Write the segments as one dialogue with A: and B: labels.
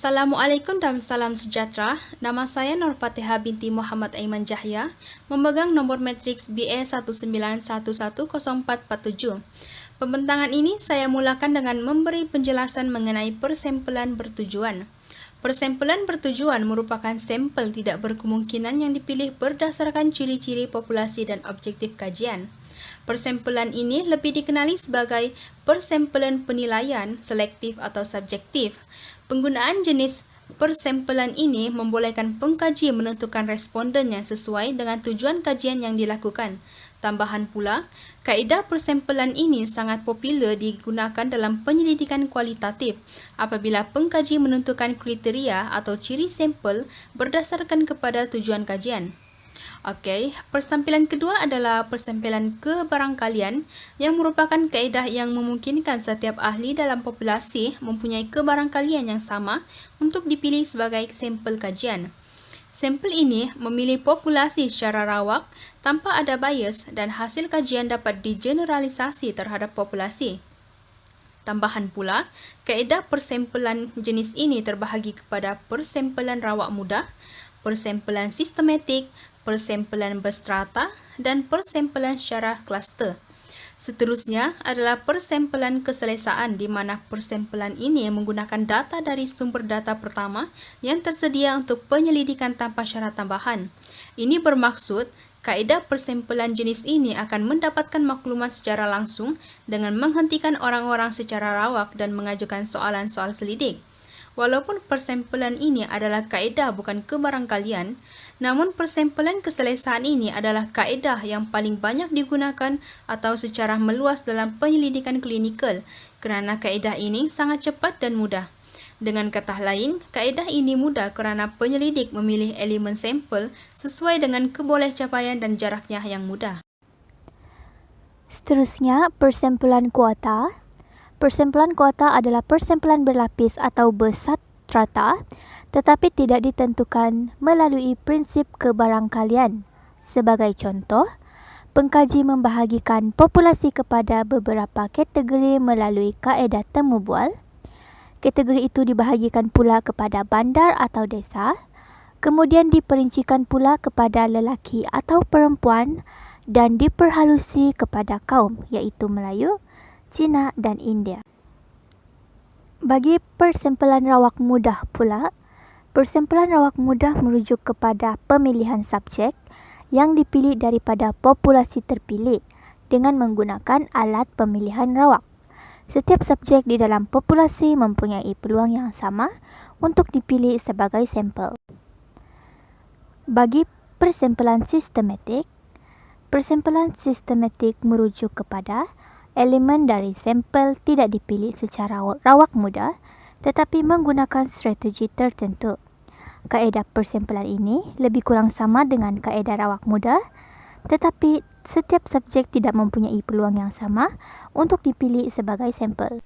A: Assalamualaikum dan salam sejahtera. Nama saya Nur Fatihah binti Muhammad Aiman Jahya, memegang nomor matriks BA 1911047. Pembentangan ini saya mulakan dengan memberi penjelasan mengenai persempelan bertujuan. Persempelan bertujuan merupakan sampel tidak berkemungkinan yang dipilih berdasarkan ciri-ciri populasi dan objektif kajian. Persempelan ini lebih dikenali sebagai persempelan penilaian, selektif atau subjektif. Penggunaan jenis persempelan ini membolehkan pengkaji menentukan responden yang sesuai dengan tujuan kajian yang dilakukan. Tambahan pula, kaedah persempelan ini sangat popular digunakan dalam penyelidikan kualitatif apabila pengkaji menentukan kriteria atau ciri sampel berdasarkan kepada tujuan kajian. Okey, persempelan kedua adalah persempelan kebarangkalian yang merupakan kaedah yang memungkinkan setiap ahli dalam populasi mempunyai kebarangkalian yang sama untuk dipilih sebagai sampel kajian. Sampel ini memilih populasi secara rawak tanpa ada bias dan hasil kajian dapat digeneralisasi terhadap populasi. Tambahan pula, kaedah persempelan jenis ini terbahagi kepada persempelan rawak mudah, persempelan sistematik, persempelan berstrata, dan persempelan secara kluster. Seterusnya adalah persempelan keselesaan di mana persempelan ini menggunakan data dari sumber data pertama yang tersedia untuk penyelidikan tanpa syarat tambahan. Ini bermaksud kaedah persempelan jenis ini akan mendapatkan maklumat secara langsung dengan menghentikan orang-orang secara rawak dan mengajukan soalan-soal selidik. Walaupun persempelan ini adalah kaedah bukan kebarangkalian, namun persempelan keselesaan ini adalah kaedah yang paling banyak digunakan atau secara meluas dalam penyelidikan klinikal kerana kaedah ini sangat cepat dan mudah. Dengan kata lain, kaedah ini mudah kerana penyelidik memilih elemen sampel sesuai dengan kebolehcapaian dan jaraknya yang mudah.
B: Seterusnya, persempelan kuota. Persempelan kuota adalah persempelan berlapis atau berstrata, tetapi tidak ditentukan melalui prinsip kebarangkalian. Sebagai contoh, pengkaji membahagikan populasi kepada beberapa kategori melalui kaedah temu bual. Kategori itu dibahagikan pula kepada bandar atau desa, kemudian diperincikan pula kepada lelaki atau perempuan dan diperhalusi kepada kaum iaitu Melayu, Cina dan India. Bagi persempelan rawak mudah pula, persempelan rawak mudah merujuk kepada pemilihan subjek yang dipilih daripada populasi terpilih dengan menggunakan alat pemilihan rawak. Setiap subjek di dalam populasi mempunyai peluang yang sama untuk dipilih sebagai sampel. Bagi persempelan sistematik, persempelan sistematik merujuk kepada elemen dari sampel tidak dipilih secara rawak mudah tetapi menggunakan strategi tertentu. Kaedah persempelan ini lebih kurang sama dengan kaedah rawak mudah, tetapi setiap subjek tidak mempunyai peluang yang sama untuk dipilih sebagai sampel.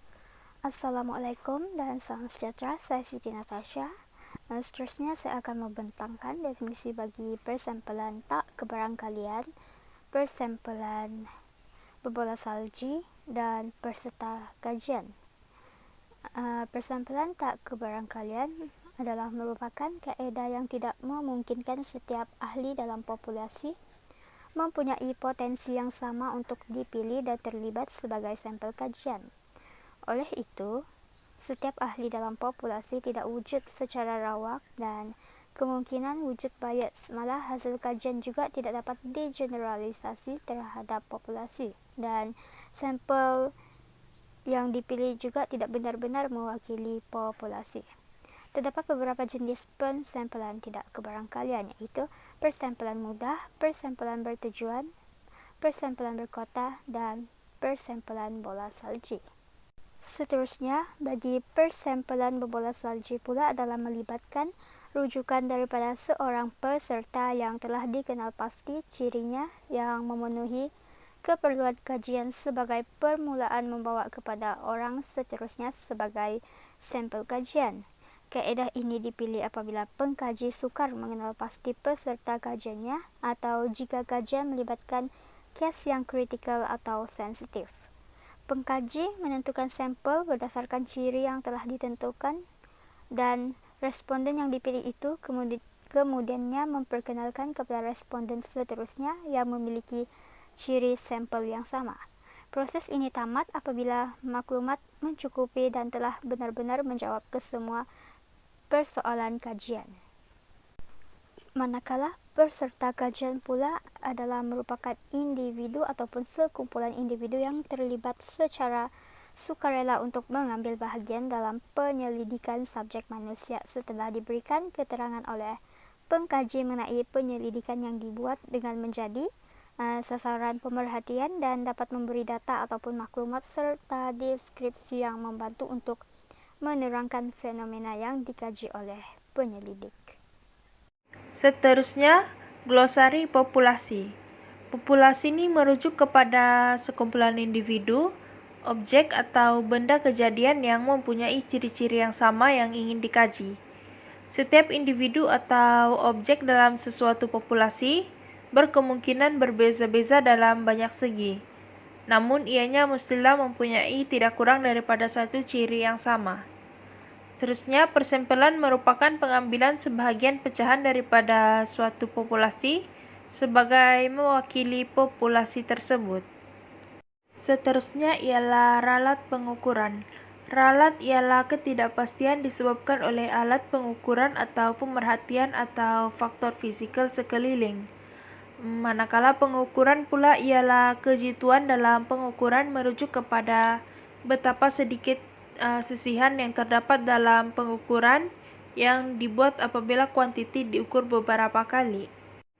C: Assalamualaikum dan salam sejahtera, saya Siti Natasha. Seterusnya saya akan membentangkan definisi bagi persempelan tak kebarangkalian, persempelan berbola salji dan peserta kajian. Persempelan tak kebarangkalian adalah merupakan kaedah yang tidak memungkinkan setiap ahli dalam populasi mempunyai potensi yang sama untuk dipilih dan terlibat sebagai sampel kajian. Oleh itu, setiap ahli dalam populasi tidak wujud secara rawak dan kemungkinan wujud bias, malah hasil kajian juga tidak dapat digeneralisasi terhadap populasi dan sampel yang dipilih juga tidak benar-benar mewakili populasi. Terdapat beberapa jenis persempelan tidak kebarangkalian, yaitu persempelan mudah, persempelan bertujuan, persempelan berkota, dan persempelan bola salji. Seterusnya, bagi persempelan berbola salji pula adalah melibatkan rujukan daripada seorang peserta yang telah dikenal pasti cirinya yang memenuhi keperluan kajian sebagai permulaan membawa kepada orang seterusnya sebagai sampel kajian. Kaedah ini dipilih apabila pengkaji sukar mengenal pasti peserta kajiannya atau jika kajian melibatkan kes yang kritikal atau sensitif. Pengkaji menentukan sampel berdasarkan ciri yang telah ditentukan dan Responden yang dipilih itu kemudiannya memperkenalkan kepada responden seterusnya yang memiliki ciri sampel yang sama. Proses ini tamat apabila maklumat mencukupi dan telah benar-benar menjawab ke semua persoalan kajian. Manakala peserta kajian pula adalah merupakan individu ataupun sekumpulan individu yang terlibat secara sukarela untuk mengambil bahagian dalam penyelidikan subjek manusia setelah diberikan keterangan oleh pengkaji mengenai penyelidikan yang dibuat dengan menjadi sasaran pemerhatian dan dapat memberi data ataupun maklumat serta deskripsi yang membantu untuk menerangkan fenomena yang dikaji oleh penyelidik.
D: Seterusnya, glosari populasi. Populasi ini merujuk kepada sekumpulan individu, objek atau benda kejadian yang mempunyai ciri-ciri yang sama yang ingin dikaji. Setiap individu atau objek dalam sesuatu populasi berkemungkinan berbeza-beza dalam banyak segi. Namun ianya mestilah mempunyai tidak kurang daripada satu ciri yang sama. Seterusnya, persempelan merupakan pengambilan sebahagian pecahan daripada suatu populasi sebagai mewakili populasi tersebut. Seterusnya ialah ralat pengukuran. Ralat ialah ketidakpastian disebabkan oleh alat pengukuran atau pemerhatian atau faktor fisikal sekeliling. Manakala pengukuran pula ialah kejituan dalam pengukuran merujuk kepada betapa sedikit sisihan yang terdapat dalam pengukuran yang dibuat apabila kuantiti diukur beberapa kali.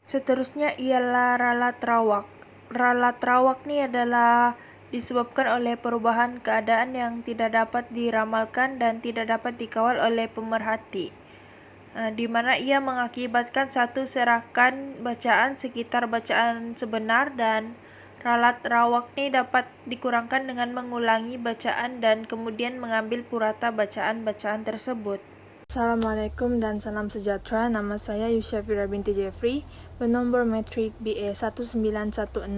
D: Seterusnya ialah ralat rawak. Ralat rawak ni adalah disebabkan oleh perubahan keadaan yang tidak dapat diramalkan dan tidak dapat dikawal oleh pemerhati, di mana ia mengakibatkan satu serakan bacaan sekitar bacaan sebenar, dan ralat rawak ni dapat dikurangkan dengan mengulangi bacaan dan kemudian mengambil purata bacaan-bacaan tersebut.
E: Assalamualaikum dan salam sejahtera. Nama saya Yusyafira binti Jeffrey, bernomor metrik BA 1916111.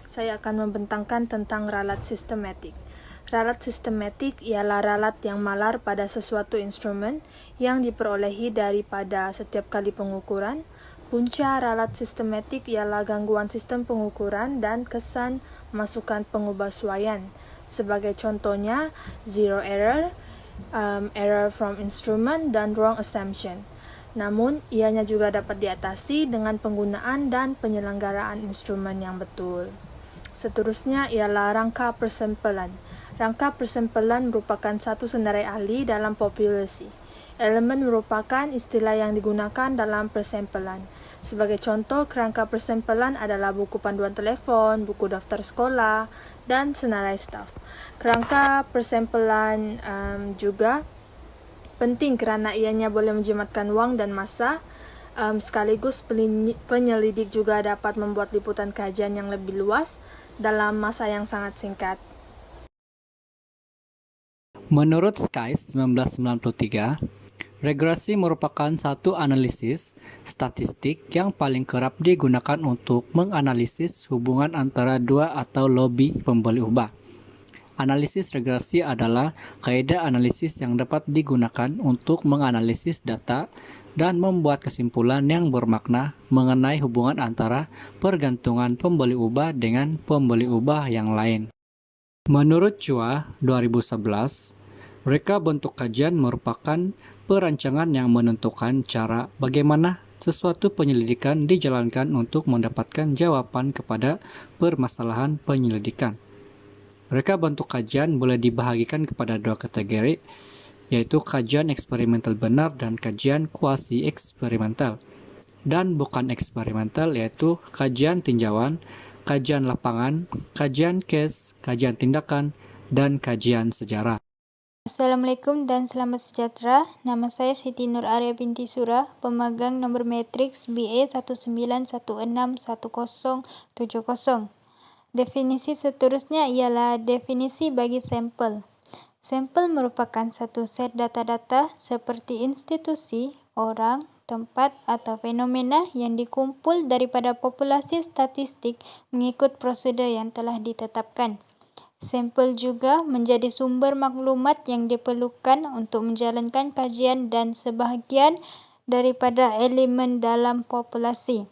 E: Saya akan membentangkan tentang ralat sistematik. Ralat sistematik ialah ralat yang malar pada sesuatu instrumen yang diperolehi daripada setiap kali pengukuran. Punca ralat sistematik ialah gangguan sistem pengukuran dan kesan masukan pengubahsuaian. Sebagai contohnya, zero error, error from instrument, dan wrong assumption. Namun, ianya juga dapat diatasi dengan penggunaan dan penyelenggaraan instrumen yang betul. Seterusnya ialah rangka persempelan. Rangka persempelan merupakan satu senarai ahli dalam populasi. Elemen merupakan istilah yang digunakan dalam persempelan. Sebagai contoh, kerangka persempelan adalah buku panduan telefon, buku daftar sekolah, dan senarai staf. Kerangka persempelan juga penting kerana ianya boleh menjimatkan wang dan masa. Sekaligus penyelidik juga dapat membuat liputan kajian yang lebih luas dalam masa yang sangat singkat.
F: Menurut Skies 1993, regresi merupakan satu analisis statistik yang paling kerap digunakan untuk menganalisis hubungan antara dua atau lebih pembeli ubah. Analisis regresi adalah kaidah analisis yang dapat digunakan untuk menganalisis data dan membuat kesimpulan yang bermakna mengenai hubungan antara pergantungan pembeli ubah dengan pembeli ubah yang lain. Menurut Chua 2011, reka bentuk kajian merupakan perancangan yang menentukan cara bagaimana sesuatu penyelidikan dijalankan untuk mendapatkan jawaban kepada permasalahan penyelidikan. Reka bentuk kajian boleh dibahagikan kepada dua kategori, yaitu kajian eksperimental benar dan kajian kuasi eksperimental. Dan bukan eksperimental, yaitu kajian tinjauan, kajian lapangan, kajian case, kajian tindakan, dan kajian sejarah.
G: Assalamualaikum dan selamat sejahtera. Nama saya Siti Nur Arya binti Surah, pemegang nombor matriks BA 191611070. Definisi seterusnya ialah definisi bagi sampel. Sampel merupakan satu set data-data seperti institusi, orang, tempat atau fenomena yang dikumpul daripada populasi statistik mengikut prosedur yang telah ditetapkan. Sampel juga menjadi sumber maklumat yang diperlukan untuk menjalankan kajian dan sebahagian daripada elemen dalam populasi.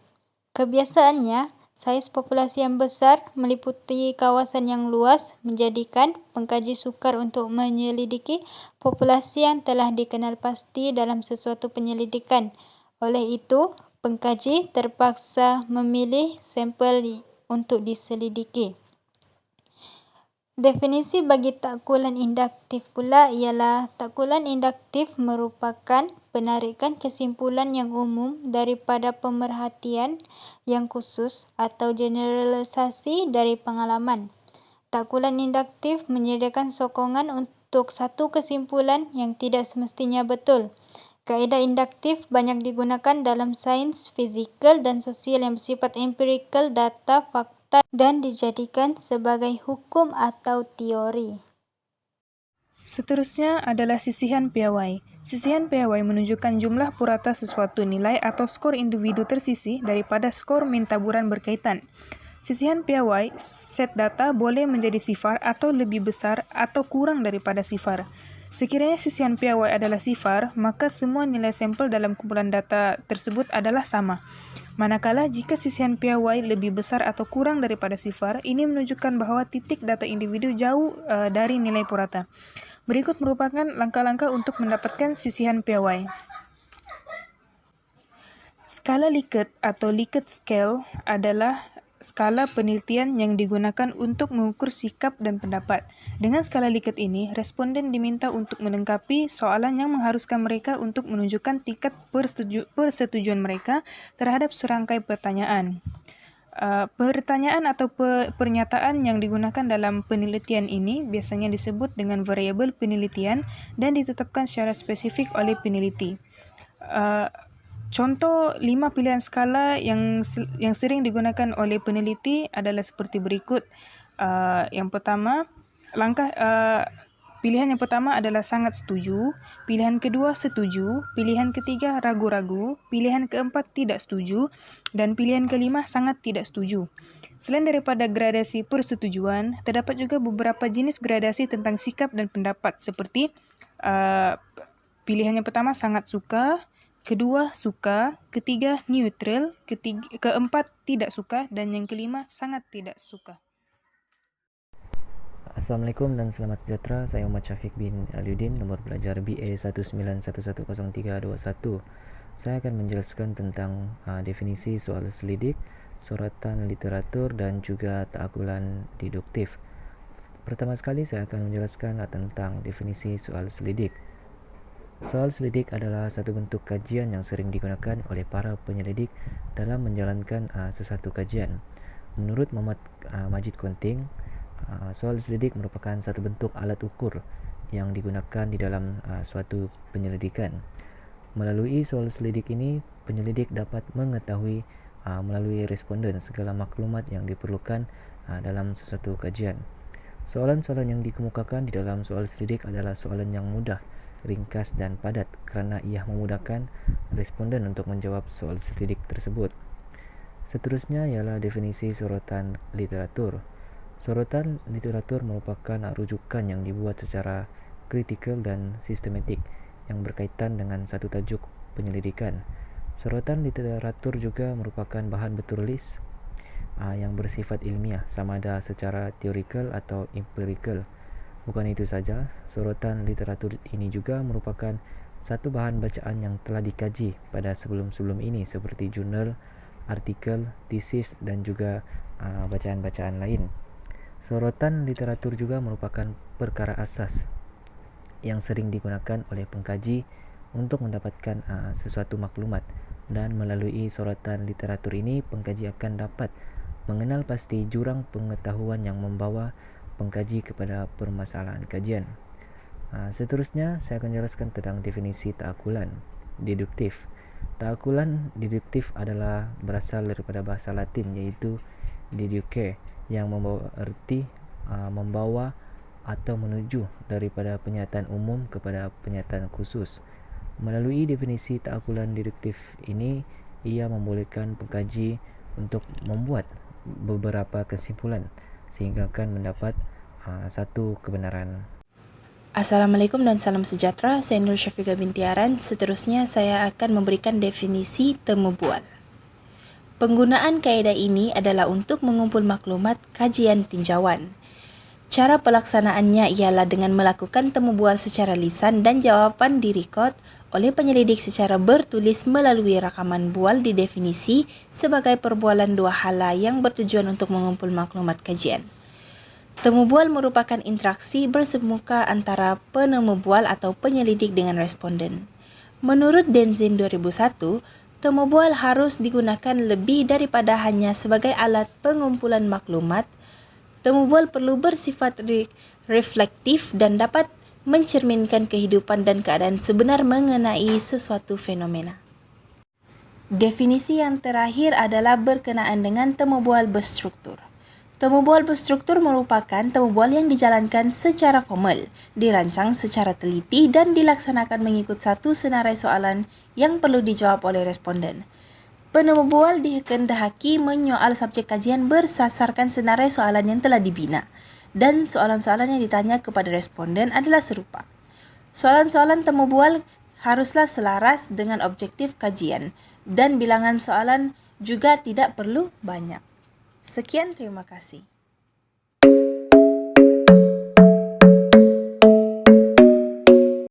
G: Kebiasaannya, saiz populasi yang besar meliputi kawasan yang luas menjadikan pengkaji sukar untuk menyelidiki populasi yang telah dikenal pasti dalam sesuatu penyelidikan. Oleh itu, pengkaji terpaksa memilih sampel untuk diselidiki. Definisi bagi takkulan induktif pula ialah takkulan induktif merupakan penarikan kesimpulan yang umum daripada pemerhatian yang khusus atau generalisasi dari pengalaman. Takkulan induktif menyediakan sokongan untuk satu kesimpulan yang tidak semestinya betul. Kaedah induktif banyak digunakan dalam sains fizikal dan sosial yang bersifat empirikal, data, fakta dan dijadikan sebagai hukum atau teori.
H: Seterusnya adalah sisihan piawai. Sisihan piawai menunjukkan jumlah purata sesuatu nilai atau skor individu tersisih daripada skor min taburan berkaitan. Sisihan piawai, set data boleh menjadi sifar atau lebih besar atau kurang daripada sifar. Sekiranya sisihan piawai adalah sifar, maka semua nilai sampel dalam kumpulan data tersebut adalah sama. Manakala jika sisihan piawai lebih besar atau kurang daripada sifar, ini menunjukkan bahawa titik data individu jauh dari nilai purata. Berikut merupakan langkah-langkah untuk mendapatkan sisihan piawai. Skala Likert atau Likert Scale adalah skala penelitian yang digunakan untuk mengukur sikap dan pendapat. Dengan skala Likert ini, responden diminta untuk melengkapi soalan yang mengharuskan mereka untuk menunjukkan tingkat persetujuan mereka terhadap serangkai pertanyaan. Pertanyaan atau pernyataan yang digunakan dalam penelitian ini biasanya disebut dengan variabel penelitian dan ditetapkan secara spesifik oleh peneliti. Contoh 5 pilihan skala yang sering digunakan oleh peneliti adalah seperti berikut. Yang pertama, pilihan yang pertama adalah sangat setuju, pilihan kedua setuju, pilihan ketiga ragu-ragu, pilihan keempat tidak setuju, dan pilihan kelima sangat tidak setuju. Selain daripada gradasi persetujuan, terdapat juga beberapa jenis gradasi tentang sikap dan pendapat seperti pilihan yang pertama sangat suka, kedua suka, ketiga neutral, keempat tidak suka, dan yang kelima sangat tidak suka.
I: Assalamualaikum dan selamat sejahtera. Saya Muhammad Syafiq bin Aliuddin, nomor pelajar BA 19110321. Saya akan menjelaskan tentang definisi soal selidik, suratan literatur dan juga takkulan deduktif. Pertama sekali saya akan menjelaskan tentang definisi soal selidik. Soal selidik adalah satu bentuk kajian yang sering digunakan oleh para penyelidik dalam menjalankan sesuatu kajian. Menurut Muhammad Majid Konting, soal selidik merupakan satu bentuk alat ukur yang digunakan di dalam suatu penyelidikan. Melalui soal selidik ini, penyelidik dapat mengetahui melalui responden segala maklumat yang diperlukan dalam sesuatu kajian. Soalan-soalan yang dikemukakan di dalam soal selidik adalah soalan yang mudah, ringkas dan padat kerana ia memudahkan responden untuk menjawab soal selidik tersebut. Seterusnya ialah definisi sorotan literatur. Sorotan literatur merupakan rujukan yang dibuat secara kritikal dan sistematik yang berkaitan dengan satu tajuk penyelidikan. Sorotan literatur juga merupakan bahan bertulis yang bersifat ilmiah, sama ada secara teorikal atau empirikal. Bukan itu saja, sorotan literatur ini juga merupakan satu bahan bacaan yang telah dikaji pada sebelum-sebelum ini seperti jurnal, artikel, tesis dan juga bacaan-bacaan lain. Sorotan literatur juga merupakan perkara asas yang sering digunakan oleh pengkaji untuk mendapatkan sesuatu maklumat, dan melalui sorotan literatur ini pengkaji akan dapat mengenal pasti jurang pengetahuan yang membawa pengkaji kepada permasalahan kajian. Seterusnya saya akan jelaskan tentang definisi takkulan deduktif. Takkulan deduktif adalah berasal daripada bahasa Latin iaitu deducere, yang membawa erti membawa atau menuju daripada penyataan umum kepada penyataan khusus. Melalui definisi takkulan deduktif ini, ia membolehkan pengkaji untuk membuat beberapa kesimpulan sehingga akan mendapat satu kebenaran.
J: Assalamualaikum dan salam sejahtera, saya Nur Syafiqah binti Aran. Seterusnya saya akan memberikan definisi temu bual. Penggunaan kaedah ini adalah untuk mengumpul maklumat kajian tinjauan. Cara pelaksanaannya ialah dengan melakukan temu bual secara lisan dan jawapan direkod oleh penyelidik secara bertulis melalui rakaman bual didefinisi sebagai perbualan dua hala yang bertujuan untuk mengumpul maklumat kajian. Temu bual merupakan interaksi bersemuka antara penemu bual atau penyelidik dengan responden. Menurut Denzin 2001, temu bual harus digunakan lebih daripada hanya sebagai alat pengumpulan maklumat. Temu bual perlu bersifat reflektif dan dapat mencerminkan kehidupan dan keadaan sebenar mengenai sesuatu fenomena. Definisi yang terakhir adalah berkenaan dengan temu bual berstruktur. Temu bual berstruktur merupakan temu bual yang dijalankan secara formal, dirancang secara teliti dan dilaksanakan mengikut satu senarai soalan yang perlu dijawab oleh responden. Penemu bual dikehendaki menyoal subjek kajian bersasarkan senarai soalan yang telah dibina dan soalan-soalan yang ditanya kepada responden adalah serupa. Soalan-soalan temu bual haruslah selaras dengan objektif kajian dan bilangan soalan juga tidak perlu banyak. Sekian, terima kasih.